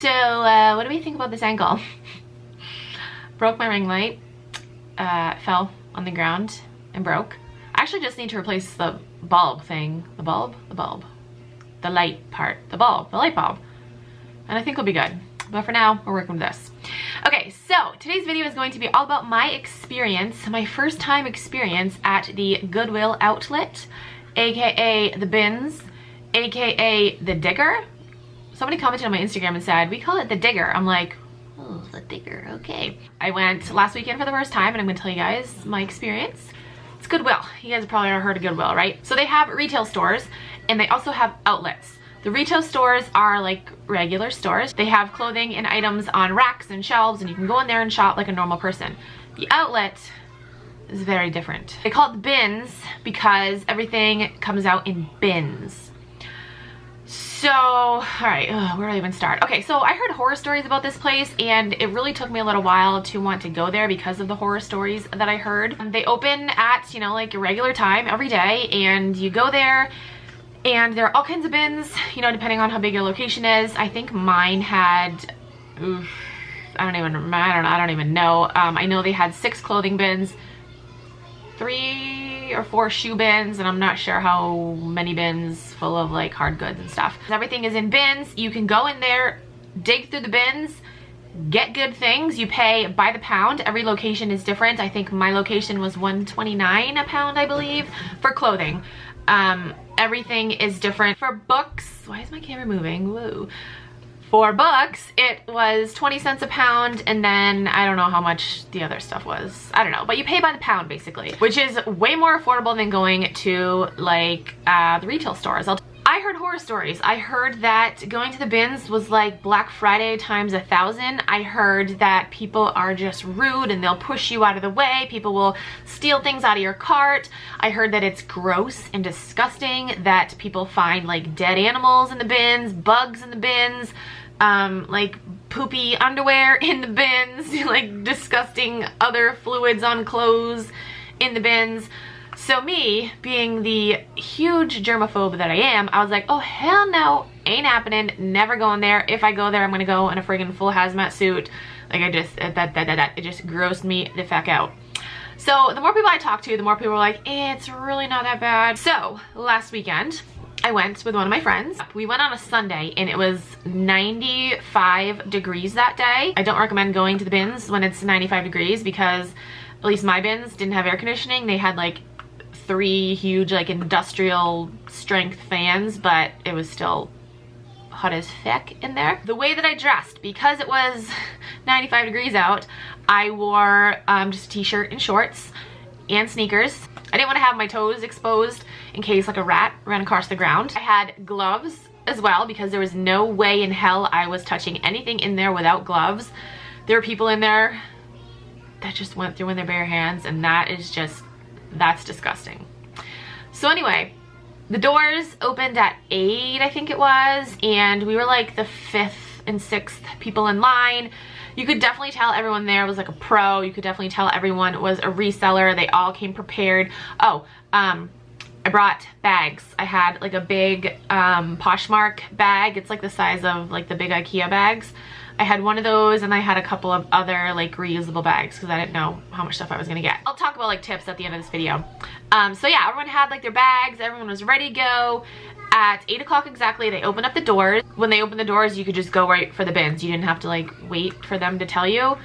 So what do we think about this ankle? Broke my ring light, fell on the ground and broke. I actually just need to replace the bulb thing. The light part, the light bulb. And I think we'll be good. But for now, we're working with this. Okay, so today's video is going to be all about my experience, my first time experience at the Goodwill outlet, aka the BINS, aka the digger. Somebody commented on my Instagram and said, we call it the digger. I'm like, oh, the digger, okay. I went last weekend for the first time and I'm gonna tell you guys my experience. It's Goodwill. You guys have probably never heard of Goodwill, right? So they have retail stores and they also have outlets. The retail stores are like regular stores. They have clothing and items on racks and shelves and you can go in there and shop like a normal person. The outlet is very different. They call it the bins because everything comes out in bins. So, all right, where do I even start? Okay, so I heard horror stories about this place and it really took me a little while to want to go there because of the horror stories that I heard. They open at, you know, like a regular time every day and you go there and there are all kinds of bins, you know, depending on how big your location is. I think mine had, I don't even know. I know they had 6 clothing bins, 3 or 4 shoe bins, and I'm not sure how many bins full of like hard goods and stuff. Everything is in bins. You can go in there, dig through the bins, get good things. You pay by the pound. Every location is different. I think my location was $1.29 a pound, I believe, for clothing. Everything is different. For books, why is my camera moving? Woo. For books, it was 20 cents a pound, and then I don't know how much the other stuff was. I don't know, but you pay by the pound basically, which is way more affordable than going to like the retail stores. I heard horror stories. I heard that going to the bins was like Black Friday times 1,000. I heard that people are just rude and they'll push you out of the way. People will steal things out of your cart. I heard that it's gross and disgusting, that people find like dead animals in the bins, bugs in the bins, like poopy underwear in the bins, like disgusting other fluids on clothes in the bins. So me, being the huge germaphobe that I am, I was like, oh hell no, ain't happening, never going there. If I go there, I'm gonna go in a friggin' full hazmat suit. Like it just grossed me the fuck out. So the more people I talked to, the more people were like, it's really not that bad. So last weekend, I went with one of my friends. We went on a Sunday and it was 95 degrees that day. I don't recommend going to the bins when it's 95 degrees because at least my bins didn't have air conditioning. They had like 3 huge like industrial strength fans, but it was still hot as heck in there. The way that I dressed, because it was 95 degrees out, I wore just a t-shirt and shorts and sneakers. I didn't want to have my toes exposed in case like a rat ran across the ground. I had gloves as well because there was no way in hell I was touching anything in there without gloves. There were people in there that just went through in their bare hands, and that is just, that's disgusting. So anyway, the doors opened at 8, I think it was, and we were like the 5th and 6th people in line. You could definitely tell everyone there was like a pro. You could definitely tell everyone was a reseller. They all came prepared. Oh, I brought bags. I had like a big Poshmark bag. It's like the size of like the big IKEA bags. I had one of those and I had a couple of other like reusable bags because I didn't know how much stuff I was gonna get. I'll talk about like tips at the end of this video. So yeah, everyone had like their bags, everyone was ready to go. At 8 o'clock exactly, they opened up the doors. When they opened the doors, you could just go right for the bins. You didn't have to like wait for them to tell you.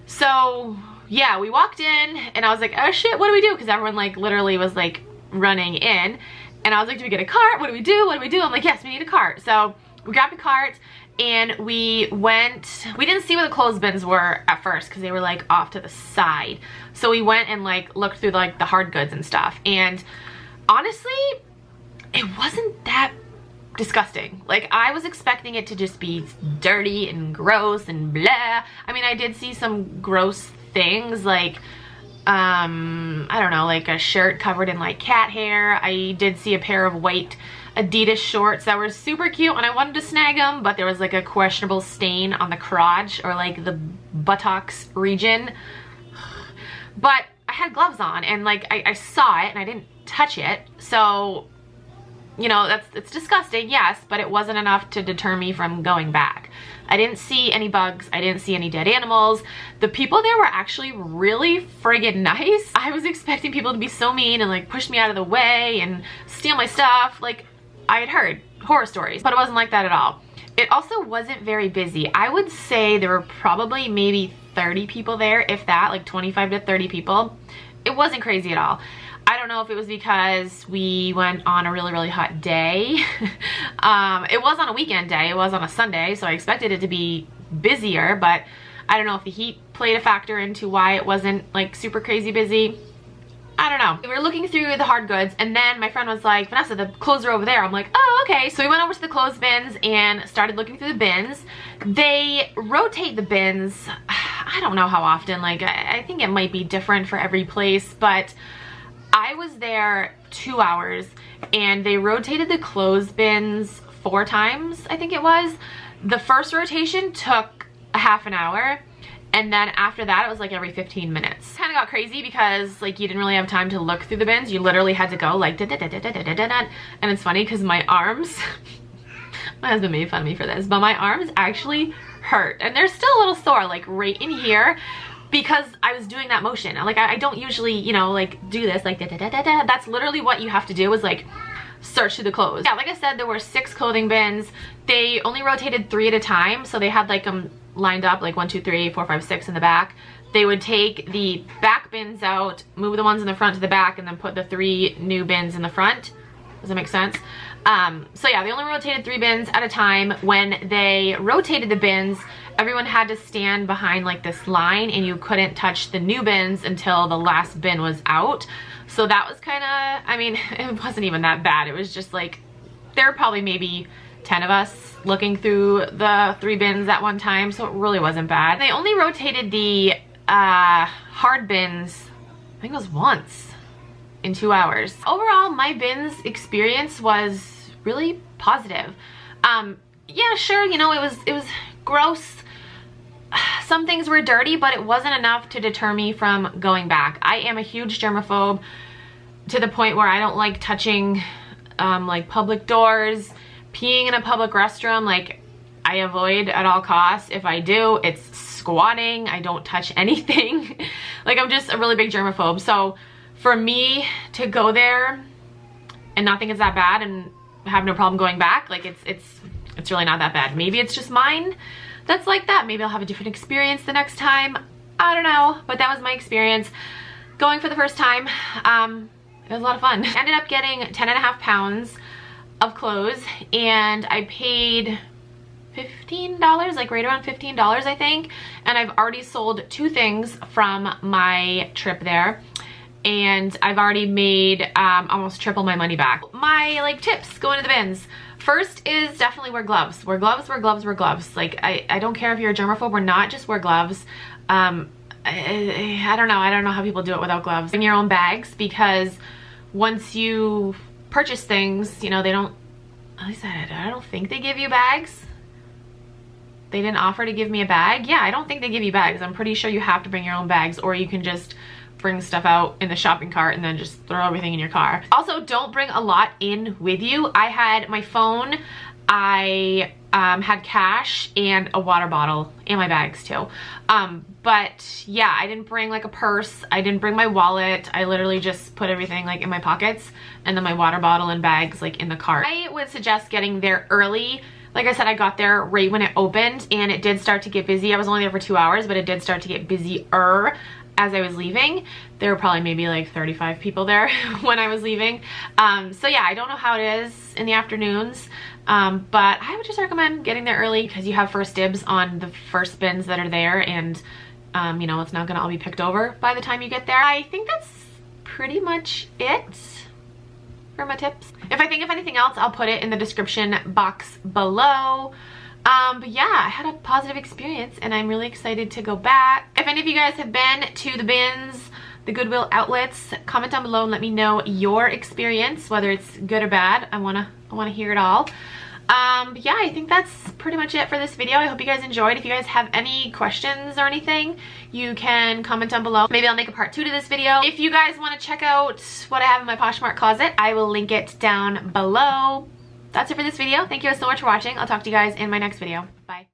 So yeah, we walked in and I was like, oh shit, what do we do? Because everyone like literally was like running in. And I was like, do we get a cart? What do we do? What do we do? I'm like, yes, we need a cart. So we grabbed a cart and we went. We didn't see where the clothes bins were at first because they were like off to the side. So we went and like looked through like the hard goods and stuff. And honestly, it wasn't that disgusting. Like I was expecting it to just be dirty and gross and blah. I mean, I did see some gross things like I don't know, like a shirt covered in like cat hair. I did see a pair of white Adidas shorts that were super cute and I wanted to snag them, but there was like a questionable stain on the crotch or like the buttocks region. But I had gloves on and like I saw it and I didn't touch it. So, you know, it's disgusting, yes, but it wasn't enough to deter me from going back. I didn't see any bugs. I didn't see any dead animals. The people there were actually really friggin' nice. I was expecting people to be so mean and like push me out of the way and steal my stuff. Like, I had heard horror stories, but it wasn't like that at all. It also wasn't very busy. I would say there were probably maybe 30 people there, if that, like 25 to 30 people. It wasn't crazy at all. I don't know if it was because we went on a really, really hot day. It was on a weekend day. It was on a Sunday, so I expected it to be busier, but I don't know if the heat played a factor into why it wasn't like super crazy busy. I don't know. We were looking through the hard goods, and then my friend was like, Vanessa, the clothes are over there. I'm like, oh, okay. So we went over to the clothes bins and started looking through the bins. They rotate the bins. I don't know how often. Like, I think it might be different for every place, but I was there 2 hours, and they rotated the clothes bins 4 times, I think it was. The first rotation took a half an hour. And then after that, it was like every 15 minutes. Kind of got crazy because like you didn't really have time to look through the bins. You literally had to go like da-da-da-da-da-da-da-da. And it's funny because my arms, my husband made fun of me for this, but my arms actually hurt. And they're still a little sore, like right in here, because I was doing that motion. Like I don't usually, you know, like do this like da-da-da-da-da. That's literally what you have to do, is like search through the clothes. Yeah, like I said, there were 6 clothing bins. They only rotated 3 at a time. So they had like lined up like 1, 2, 3, 4, 5, 6 in the back. They would take the back bins out, move the ones in the front to the back, and then put the 3 new bins in the front. Does that make sense? So yeah, they only rotated 3 bins at a time. When they rotated the bins, everyone had to stand behind like this line, and you couldn't touch the new bins until the last bin was out. So that was kind of, I mean, it wasn't even that bad. It was just like, there were probably maybe 10 of us looking through the 3 bins at one time, so it really wasn't bad. They only rotated the hard bins, I think it was once in 2 hours. Overall, my bins experience was really positive. Yeah, sure, you know, it was gross. Some things were dirty, but it wasn't enough to deter me from going back. I am a huge germaphobe, to the point where I don't like touching like public doors, peeing in a public restroom. Like, I avoid at all costs. If I do, it's squatting. I don't touch anything. Like, I'm just a really big germaphobe. So for me to go there and not think it's that bad and have no problem going back, like it's really not that bad. Maybe it's just mine that's like that. Maybe I'll have a different experience the next time. I don't know, but that was my experience going for the first time. It was a lot of fun. I ended up getting 10.5 pounds of clothes, and I paid $15, like right around $15, I think. And I've already sold 2 things from my trip there, and I've already made almost triple my money back. My like tips going to the bins. First is definitely wear gloves. Wear gloves, wear gloves, wear gloves. Like, I don't care if you're a germaphobe or not, just wear gloves. I don't know how people do it without gloves. Bring your own bags, because once you purchase things, you know, they don't, at least I don't think they give you bags. They didn't offer to give me a bag. Yeah, I don't think they give you bags. I'm pretty sure you have to bring your own bags, or you can just bring stuff out in the shopping cart and then just throw everything in your car. Also, don't bring a lot in with you. I had my phone, I had cash, and a water bottle, and my bags too. But yeah, I didn't bring like a purse. I didn't bring my wallet. I literally just put everything like in my pockets, and then my water bottle and bags like in the cart. I would suggest getting there early. Like I said, I got there right when it opened, and it did start to get busy. I was only there for 2 hours, but it did start to get busier as I was leaving. There were probably maybe like 35 people there when I was leaving. So yeah, I don't know how it is in the afternoons, but I would just recommend getting there early, because you have first dibs on the first bins that are there, and you know, it's not gonna all be picked over by the time you get there. I think that's pretty much it for my tips. If I think of anything else, I'll put it in the description box below. But yeah, I had a positive experience, and I'm really excited to go back. If any of you guys have been to the bins, the Goodwill outlets, comment down below and let me know your experience, whether it's good or bad. I wanna hear it all. But yeah, I think that's pretty much it for this video. I hope you guys enjoyed. If you guys have any questions or anything, you can comment down below. Maybe I'll make a part 2 to this video. If you guys want to check out what I have in my Poshmark closet, I will link it down below. That's it for this video. Thank you guys so much for watching. I'll talk to you guys in my next video. Bye.